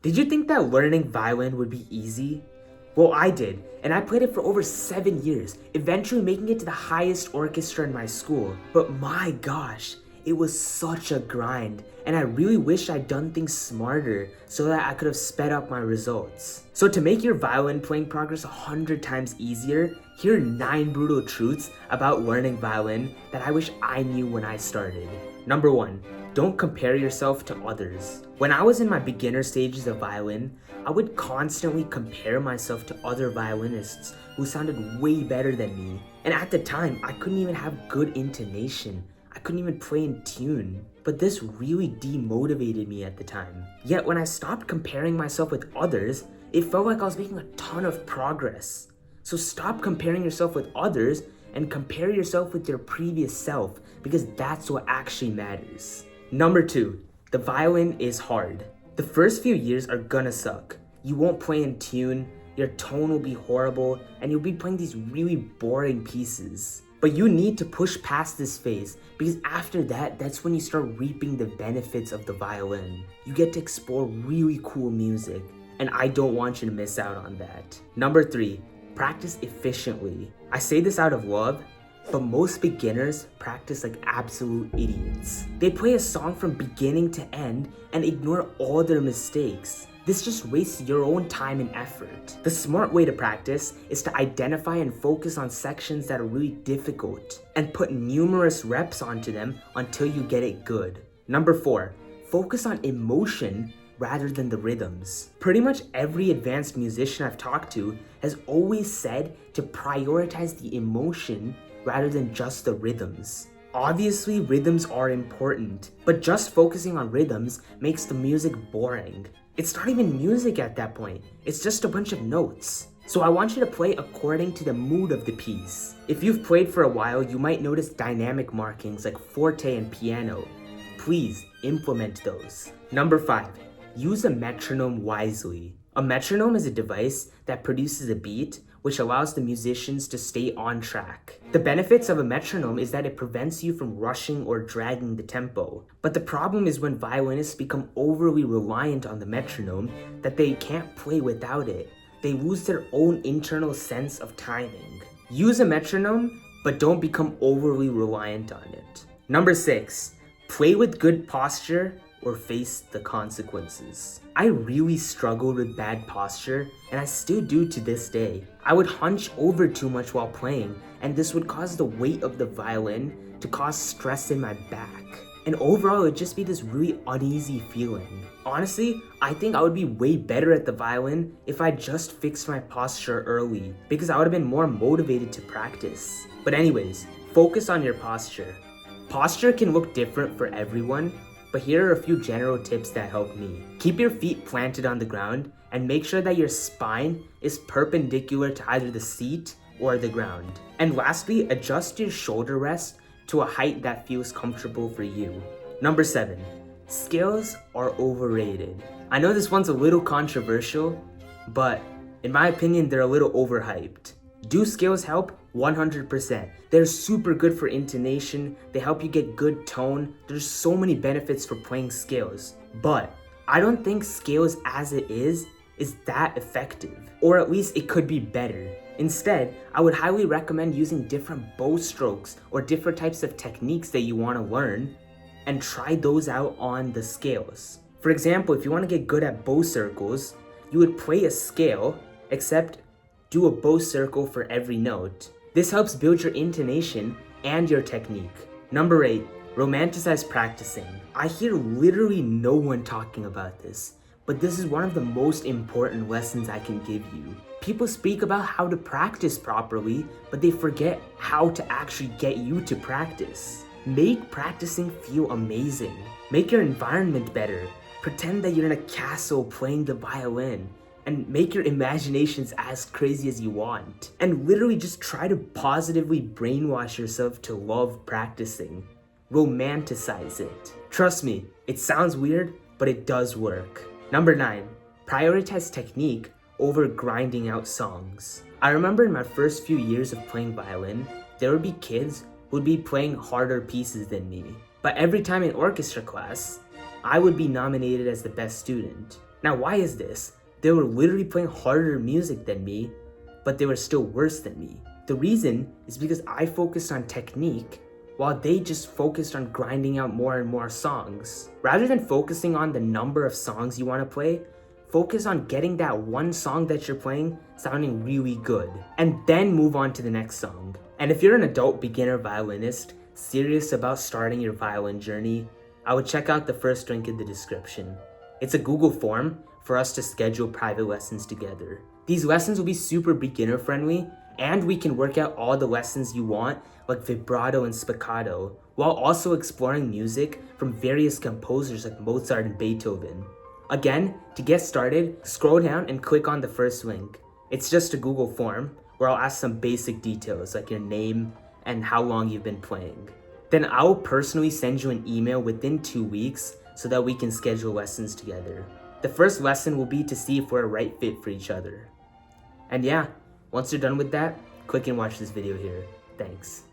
Did you think that learning violin would be easy? Well, I did, and I played it for over 7 years, eventually making it to the highest orchestra in my school. But my gosh, it was such a grind, and I really wish I'd done things smarter so that I could have sped up my results. So to make your violin playing progress 100 times easier, here are 9 brutal truths about learning violin that I wish I knew when I started. Number 1, don't compare yourself to others. When I was in my beginner stages of violin, I would constantly compare myself to other violinists who sounded way better than me. And at the time, I couldn't even have good intonation. I couldn't even play in tune. But this really demotivated me at the time. Yet when I stopped comparing myself with others, it felt like I was making a ton of progress. So stop comparing yourself with others and compare yourself with your previous self, because that's what actually matters. Number 2, the violin is hard. The first few years are gonna suck. You won't play in tune, your tone will be horrible, and you'll be playing these really boring pieces. But you need to push past this phase, because after that, that's when you start reaping the benefits of the violin. You get to explore really cool music, and I don't want you to miss out on that. Number 3, practice efficiently. I say this out of love, but most beginners practice like absolute idiots. They play a song from beginning to end and ignore all their mistakes. This just wastes your own time and effort. The smart way to practice is to identify and focus on sections that are really difficult and put numerous reps onto them until you get it good. Number 4, focus on emotion rather than the rhythms. Pretty much every advanced musician I've talked to has always said to prioritize the emotion rather than just the rhythms. Obviously, rhythms are important, but just focusing on rhythms makes the music boring. It's not even music at that point, it's just a bunch of notes. So I want you to play according to the mood of the piece. If you've played for a while, you might notice dynamic markings like forte and piano. Please implement those. Number 5, use a metronome wisely. A metronome is a device that produces a beat which allows the musicians to stay on track. The benefits of a metronome is that it prevents you from rushing or dragging the tempo. But the problem is when violinists become overly reliant on the metronome that they can't play without it. They lose their own internal sense of timing. Use a metronome, but don't become overly reliant on it. Number 6, play with good posture or face the consequences. I really struggled with bad posture, and I still do to this day. I would hunch over too much while playing, and this would cause the weight of the violin to cause stress in my back. And overall, it would just be this really uneasy feeling. Honestly, I think I would be way better at the violin if I just fixed my posture early, because I would have been more motivated to practice. But anyways, focus on your posture. Posture can look different for everyone, but here are a few general tips that help me. Keep your feet planted on the ground and make sure that your spine is perpendicular to either the seat or the ground. And lastly, adjust your shoulder rest to a height that feels comfortable for you. Number 7, scales are overrated. I know this one's a little controversial, but in my opinion, they're a little overhyped. Do scales help? 100%. They're super good for intonation, they help you get good tone, there's so many benefits for playing scales. But I don't think scales as it is that effective. Or at least it could be better. Instead, I would highly recommend using different bow strokes or different types of techniques that you want to learn and try those out on the scales. For example, if you want to get good at bow circles, you would play a scale, except do a bow circle for every note. This helps build your intonation and your technique. Number 8, romanticize practicing. I hear literally no one talking about this, but this is one of the most important lessons I can give you. People speak about how to practice properly, but they forget how to actually get you to practice. Make practicing feel amazing. Make your environment better. Pretend that you're in a castle playing the violin, and make your imaginations as crazy as you want. And literally just try to positively brainwash yourself to love practicing. Romanticize it. Trust me, it sounds weird, but it does work. Number 9, prioritize technique over grinding out songs. I remember in my first few years of playing violin, there would be kids who would be playing harder pieces than me. But every time in orchestra class, I would be nominated as the best student. Now, why is this? They were literally playing harder music than me, but they were still worse than me. The reason is because I focused on technique while they just focused on grinding out more and more songs. Rather than focusing on the number of songs you want to play, focus on getting that one song that you're playing sounding really good, and then move on to the next song. And if you're an adult beginner violinist serious about starting your violin journey, I would check out the first link in the description. It's a Google form for us to schedule private lessons together. These lessons will be super beginner friendly, and we can work out all the lessons you want, like vibrato and spiccato, while also exploring music from various composers like Mozart and Beethoven. Again, to get started, scroll down and click on the first link. It's just a Google form where I'll ask some basic details like your name and how long you've been playing. Then I will personally send you an email within 2 weeks so that we can schedule lessons together. The first lesson will be to see if we're a right fit for each other. And yeah, once you're done with that, click and watch this video here. Thanks.